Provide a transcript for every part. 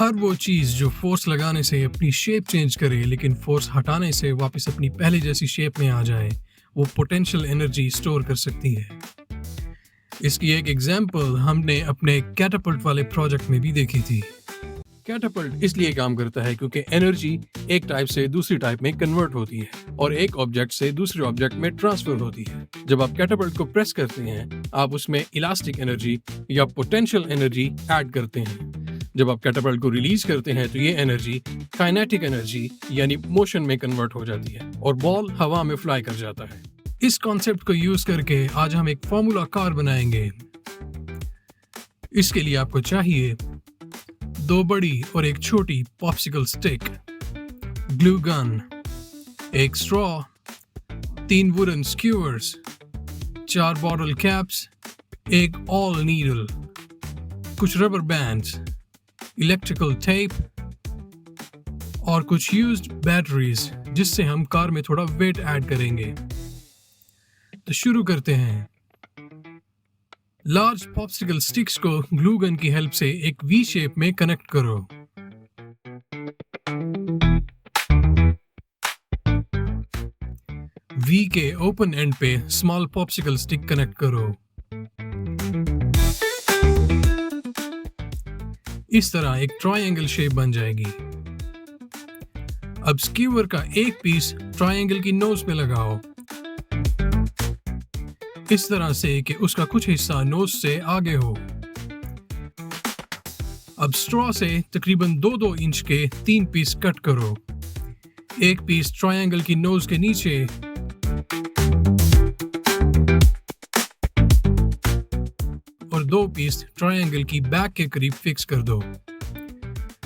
हर वो चीज जो फोर्स लगाने से अपनी शेप चेंज करे लेकिन फोर्स हटाने से वापस अपनी पहले जैसी शेप में आ जाए, वो पोटेंशियल एनर्जी स्टोर कर सकती है। इसकी एक एग्जाम्पल हमने अपने कैटापल्ट वाले प्रोजेक्ट में भी देखी थी। कैटापल्ट इसलिए काम करता है क्योंकि एनर्जी एक टाइप से दूसरी टाइप में कन्वर्ट होती है और एक ऑब्जेक्ट से दूसरे ऑब्जेक्ट में ट्रांसफर होती है। जब आप कैटापल्ट को प्रेस करते हैं, आप उसमें इलास्टिक एनर्जी या पोटेंशियल एनर्जी ऐड करते हैं। जब आप कैटापल्ट को रिलीज करते हैं तो ये एनर्जी काइनेटिक एनर्जी यानी मोशन में कन्वर्ट हो जाती है और बॉल हवा में फ्लाई कर जाता है। इस कॉन्सेप्ट को यूज करके आज हम एक फॉर्मूला कार बनाएंगे। इसके लिए आपको चाहिए 2 बड़ी और एक छोटी पॉप्सिकल स्टिक, ग्लू गन, एक straw, 3 wooden skewers, 4 bottle caps, एक ऑल नीडल, कुछ रबर बैंड्स, इलेक्ट्रिकल टेप और कुछ यूज्ड बैटरीज जिससे हम कार में थोड़ा वेट ऐड करेंगे। तो शुरू करते हैं। लार्ज पॉप्सिकल स्टिक्स को ग्लू गन की हेल्प से एक वी शेप में कनेक्ट करो। वी के ओपन एंड पे स्मॉल पॉप्सिकल स्टिक कनेक्ट करो। इस तरह एक ट्रायंगल शेप बन जाएगी। अब स्क्यूअर का एक पीस ट्रायंगल की नोज में लगाओ, इस तरह से कि उसका कुछ हिस्सा नोज से आगे हो। अब स्ट्रॉ से तकरीबन 2-2 इंच के 3 पीस कट करो। एक पीस ट्रायंगल की नोज के नीचे और 2 पीस ट्रायंगल की बैक के करीब फिक्स कर दो।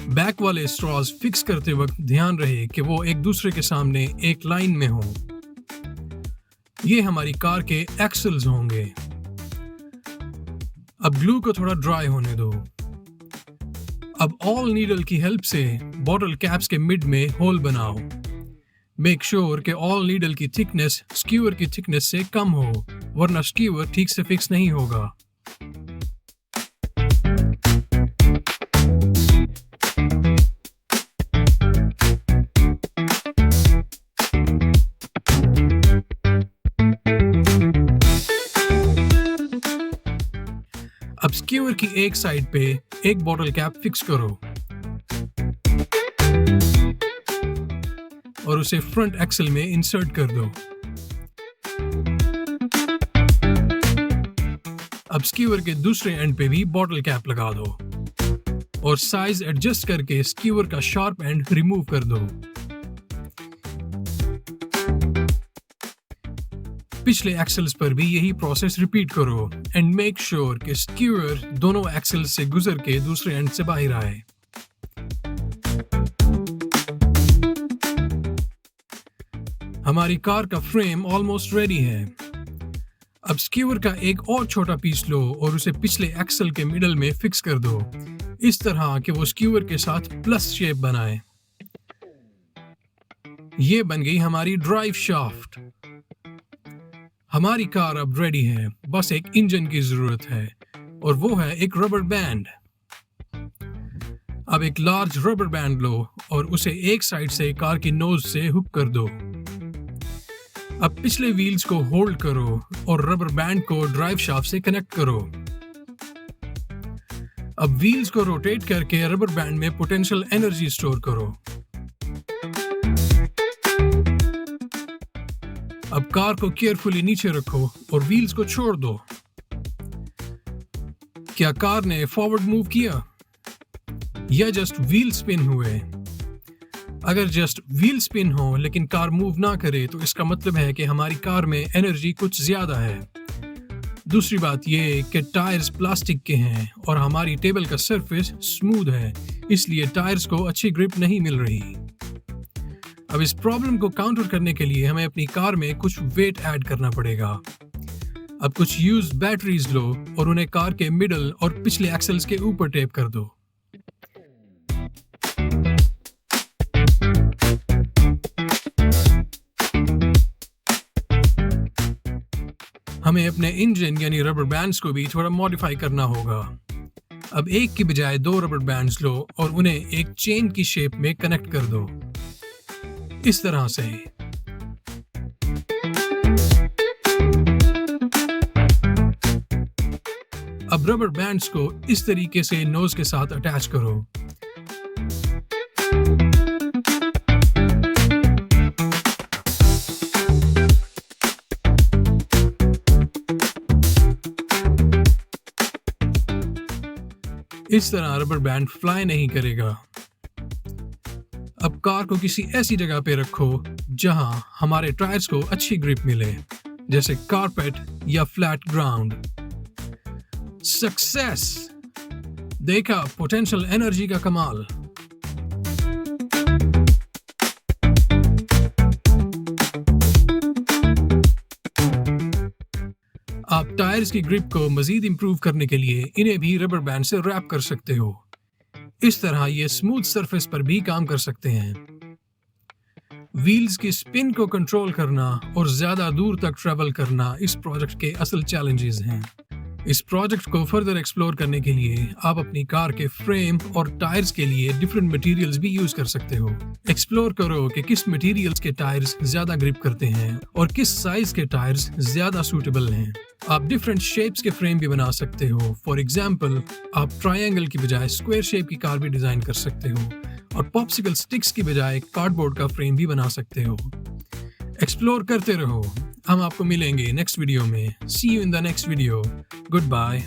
बैक वाले स्ट्रॉज फिक्स करते वक्त ध्यान रहे कि वो एक दूसरे के सामने एक लाइन में हो। ये हमारी कार के एक्सेल्स होंगे। अब ग्लू को थोड़ा ड्राई होने दो। अब ऑल नीडल की हेल्प से बॉटल कैप्स के मिड में होल बनाओ। मेक श्योर कि ऑल नीडल की थिकनेस स्क्यूअर की थिकनेस से कम हो, वरना स्क्यूअर ठीक से फिक्स नहीं होगा। अब स्क्यूअर की एक साइड पे एक बॉटल कैप फिक्स करो और उसे फ्रंट एक्सल में इंसर्ट कर दो। अब स्क्यूअर के दूसरे एंड पे भी बॉटल कैप लगा दो और साइज एडजस्ट करके स्क्यूअर का शार्प एंड रिमूव कर दो। पिछले एक्सेल्स पर भी यही प्रोसेस रिपीट करो एंड मेक श्योर कि स्क्यूअर दोनों एक्सेल्स से गुजर के दूसरे एंड से बाहर आए। हमारी कार का फ्रेम ऑलमोस्ट रेडी है। अब स्क्यूअर का एक और छोटा पीस लो और उसे पिछले एक्सेल के मिडल में फिक्स कर दो, इस तरह कि वो स्क्यूअर के साथ प्लस शेप बनाए। ये बन गई हमारी ड्राइव शाफ्ट। हमारी कार अब रेडी है, बस एक इंजन की जरूरत है और वो है एक रबर बैंड। अब एक लार्ज रबर बैंड लो और उसे एक साइड से कार की नोज से हुक कर दो। अब पिछले व्हील्स को होल्ड करो और रबर बैंड को ड्राइव शाफ्ट से कनेक्ट करो। अब व्हील्स को रोटेट करके रबर बैंड में पोटेंशियल एनर्जी स्टोर करो। अब कार को केयरफुली नीचे रखो और व्हील्स को छोड़ दो। क्या कार ने फॉरवर्ड मूव किया या जस्ट व्हील स्पिन हुए? अगर जस्ट व्हील स्पिन हो लेकिन कार मूव ना करे तो इसका मतलब है कि हमारी कार में एनर्जी कुछ ज्यादा है। दूसरी बात ये कि टायर्स प्लास्टिक के हैं और हमारी टेबल का सरफेस स्मूथ है, इसलिए टायर्स को अच्छी ग्रिप नहीं मिल रही। अब इस प्रॉब्लम को काउंटर करने के लिए हमें अपनी कार में कुछ वेट ऐड करना पड़ेगा। अब कुछ यूज्ड बैटरीज लो और उन्हें कार के मिडल और पिछले एक्सेल्स के ऊपर टेप कर दो। हमें अपने इंजन यानी रबर बैंड्स को भी थोड़ा मॉडिफाई करना होगा। अब एक की बजाय 2 रबर बैंड्स लो और उन्हें एक चेन की शेप में कनेक्ट कर दो, इस तरह से। अब रबर बैंड्स को इस तरीके से नोज के साथ अटैच करो। इस तरह रबर बैंड फ्लाई नहीं करेगा। अब कार को किसी ऐसी जगह पे रखो जहां हमारे टायर्स को अच्छी ग्रिप मिले, जैसे कारपेट या फ्लैट ग्राउंड। सक्सेस! देखा पोटेंशियल एनर्जी का कमाल। आप टायर्स की ग्रिप को मजीद इंप्रूव करने के लिए इन्हें भी रबर बैंड से रैप कर सकते हो। इस तरह ये स्मूथ सरफेस पर भी काम कर सकते हैं। व्हील्स की स्पिन को कंट्रोल करना और ज्यादा दूर तक ट्रैवल करना इस प्रोजेक्ट के असल चैलेंजेस हैं। इस प्रोजेक्ट को फर्दर एक्सप्लोर करने के लिए आप अपनी कार के फ्रेम और टायर्स के लिए डिफरेंट मटेरियल्स भी यूज कर सकते हो। एक्सप्लोर करो कि किस मटेरियल्स के टायर्स ज्यादा ग्रिप करते हैं और किस साइज के टायर्स ज्यादा सूटेबल हैं। आप डिफरेंट शेप्स के फ्रेम भी बना सकते हो। फॉर एग्जाम्पल, आप ट्रायंगल की बजाय स्क्वायर शेप की कार भी डिजाइन कर सकते हो और पॉप्सिकल स्टिक्स की बजाय कार्डबोर्ड का फ्रेम भी बना सकते हो। एक्सप्लोर करते रहो। हम आपको मिलेंगे नेक्स्ट वीडियो में। See you in the next video. Good bye.